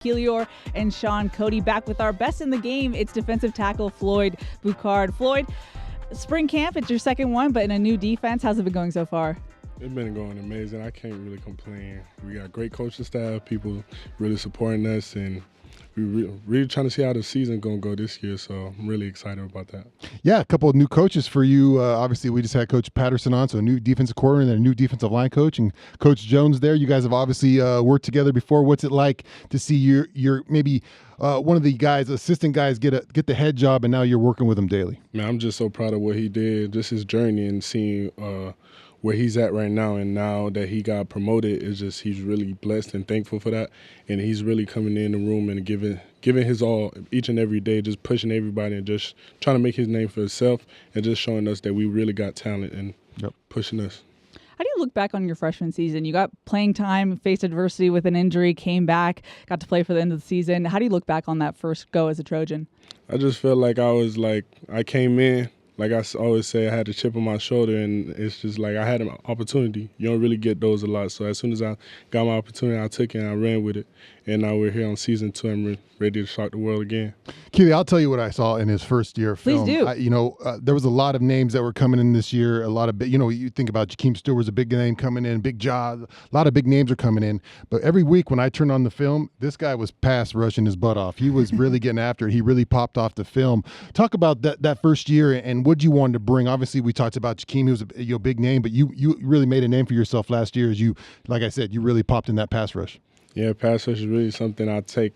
Helior and Sean Cody back with our best in the game. It's defensive tackle Floyd Boucard. Floyd, spring camp, it's your second one, but in a new defense. How's it been going so far? It's been going amazing. I can't really complain. We got great coaching staff, people really supporting us, and we're really trying to see how the season's going to go this year, so I'm really excited about that. Yeah, a couple of new coaches for you. Obviously, we just had Coach Patterson on, so a new defensive coordinator and a new defensive line coach, and Coach Jones there. You guys have obviously worked together before. What's it like to see your maybe one of the guys, assistant guys, get the head job, and now you're working with him daily? Man, I'm just so proud of what he did, just his journey, and seeing where he's at right now, and now that he got promoted, is just he's really blessed and thankful for that, and he's really coming in the room and giving his all each and every day, just pushing everybody and just trying to make his name for himself and just showing us that we really got talent and pushing us. How do you look back on your freshman season? You got playing time, faced adversity with an injury, came back, got to play for the end of the season. How do you look back on that first go as a Trojan? I just felt like I came in, like I always say, I had a chip on my shoulder, and it's just like I had an opportunity. You don't really get those a lot. So as soon as I got my opportunity, I took it and I ran with it. And now we're here on season 2 and we're ready to shock the world again. Keely, I'll tell you what I saw in his first year film. Please do. There was a lot of names that were coming in this year. A lot of, you think about Jakeem Stewart was a big name coming in, Big Jaw. A lot of big names are coming in. But every week when I turned on the film, this guy was pass rushing his butt off. He was really getting after it. He really popped off the film. Talk about that first year and what you wanted to bring. Obviously, we talked about Jakeem. He was a big name, but you really made a name for yourself last year as you, like I said, you really popped in that pass rush. Yeah, pass rush is really something I take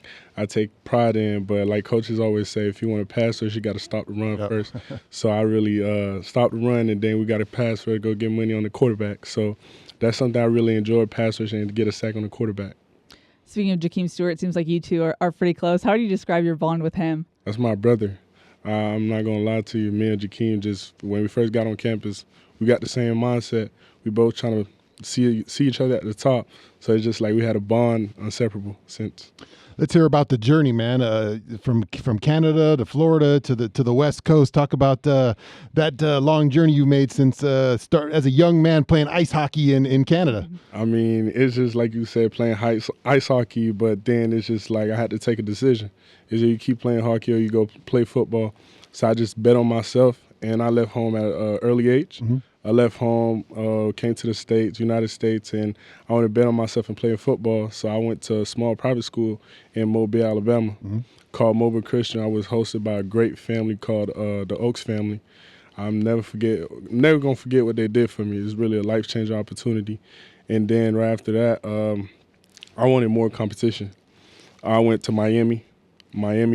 pride in. But like coaches always say, if you want to pass rush, you got to stop the run first. So I really stopped the run, and then we got to pass rush, go get money on the quarterback. So that's something I really enjoy, pass rush, and to get a sack on the quarterback. Speaking of Jakeem Stewart, it seems like you two are pretty close. How do you describe your bond with him? That's my brother. I'm not going to lie to you. Me and Jakeem, just when we first got on campus, we got the same mindset. We both trying to see each other at the top. So it's just like we had a bond inseparable since. Let's hear about the journey, man. From Canada to Florida to the West Coast. Talk about that long journey you made since start as a young man playing ice hockey in Canada. I mean, it's just like you said, playing ice hockey, but then it's just like I had to take a decision. Either you keep playing hockey or you go play football. So I just bet on myself, and I left home at an early age. Mm-hmm. I left home, came to the United States, and I wanted to bet on myself and play football. So I went to a small private school in Mobile, Alabama, called Mobile Christian. I was hosted by a great family called the Oaks family. I'm never gonna forget what they did for me. It's really a life-changing opportunity. And then right after that, I wanted more competition. I went to Miami,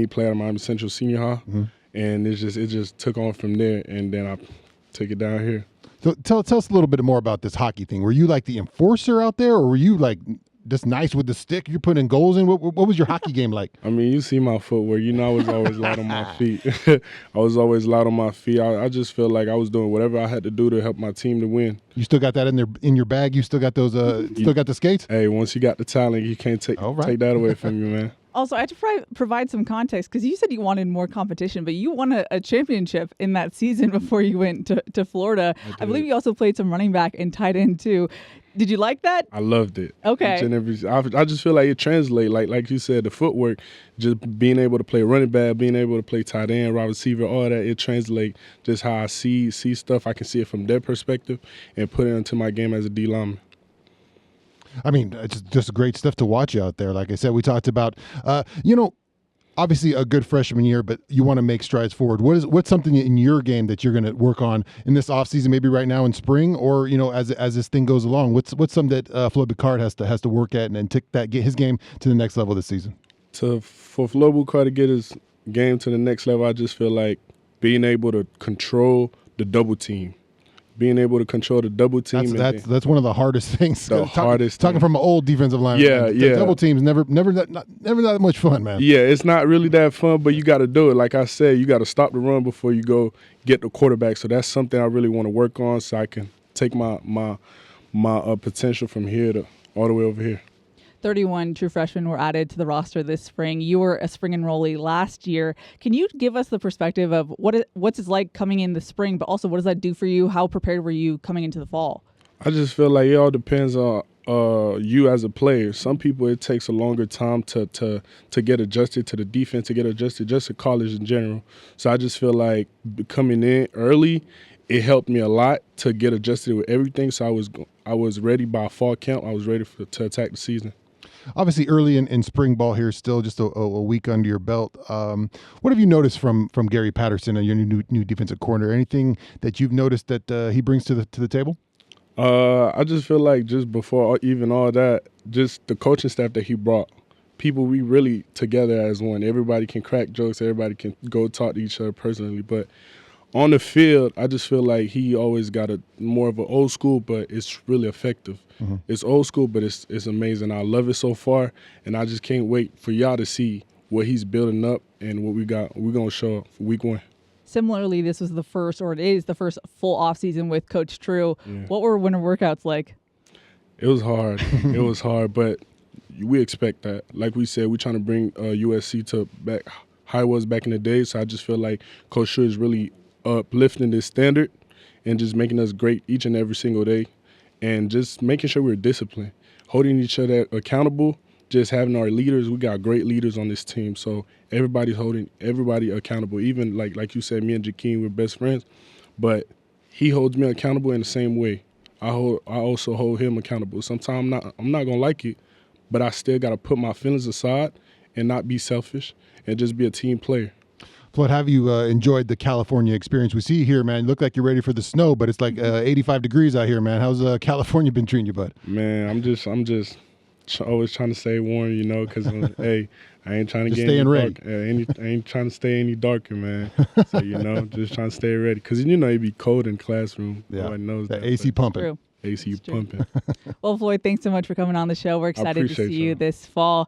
played at Miami Central Senior High, and it just took on from there. And then I took it down here. So tell us a little bit more about this hockey thing. Were you like the enforcer out there, or were you like just nice with the stick? You're putting goals in. What was your hockey game like? I mean, you see my footwork. I was always light on my feet. I was always light on my feet. I just felt like I was doing whatever I had to do to help my team to win. You still got that in your bag? You still got those? Still got the skates? Hey, once you got the talent, you can't take that away from you, man. Also, I have to provide some context because you said you wanted more competition, but you won a championship in that season before you went to Florida. I believe you also played some running back and tight end too. Did you like that? I loved it. Okay. I just feel like it translates, like you said, the footwork, just being able to play running back, being able to play tight end, wide receiver, all that, it translates just how I see stuff. I can see it from their perspective and put it into my game as a D lineman. I mean, it's just great stuff to watch out there. Like I said, we talked about, obviously a good freshman year, but you want to make strides forward. What's something in your game that you're going to work on in this offseason, maybe right now in spring, or as this thing goes along? What's something that Floyd Boucard has to work at and get his game to the next level this season? For Floyd Boucard to get his game to the next level, I just feel like being able to control the double team. Being able to control the double team. That's one of the hardest things. Talking from an old defensive line. Yeah. Double teams never that much fun, man. Yeah, it's not really that fun, but you got to do it. Like I said, you got to stop the run before you go get the quarterback. So that's something I really want to work on, so I can take my potential from here to all the way over here. 31 true freshmen were added to the roster this spring. You were a spring enrollee last year. Can you give us the perspective of what's it like coming in the spring, but also what does that do for you? How prepared were you coming into the fall? I just feel like it all depends on you as a player. Some people, it takes a longer time to get adjusted to the defense, to get adjusted just to college in general. So I just feel like coming in early, it helped me a lot to get adjusted with everything. So I was ready by fall camp. I was ready to attack the season. Obviously, early in spring ball here, still just a week under your belt. What have you noticed from Gary Patterson, your new defensive coordinator? Anything that you've noticed that he brings to the table? I just feel like just before even all that, just the coaching staff that he brought, people, we really together as one. Everybody can crack jokes. Everybody can go talk to each other personally. But on the field, I just feel like he always got more of an old school, but it's really effective. Mm-hmm. It's old school, but it's amazing. I love it so far, and I just can't wait for y'all to see what he's building up and what we're going to show up for week 1. Similarly, this was it is the first full offseason with Coach True. Yeah. What were winter workouts like? It was hard. It was hard, but we expect that. Like we said, we're trying to bring USC to back how it was back in the day. So I just feel like Coach True is really uplifting this standard and just making us great each and every single day, and just making sure we're disciplined, holding each other accountable. Just having our leaders, we got great leaders on this team, so everybody's holding everybody accountable. Even like you said, me and Jakeem, we're best friends, but he holds me accountable in the same way. I also hold him accountable. Sometimes I'm not gonna like it, but I still gotta put my feelings aside and not be selfish and just be a team player. Floyd, have you enjoyed the California experience? We see you here, man. You look like you're ready for the snow, but it's like 85 degrees out here, man. How's California been treating you, bud? Man, I'm just always trying to stay warm, because hey, I ain't trying to just get staying any ready. I ain't trying to stay any darker, man. So just trying to stay ready, because it'd be cold in the classroom. Yeah, Everybody knows that AC pumping. True. AC pumping. Well, Floyd, thanks so much for coming on the show. We're excited to see you this fall.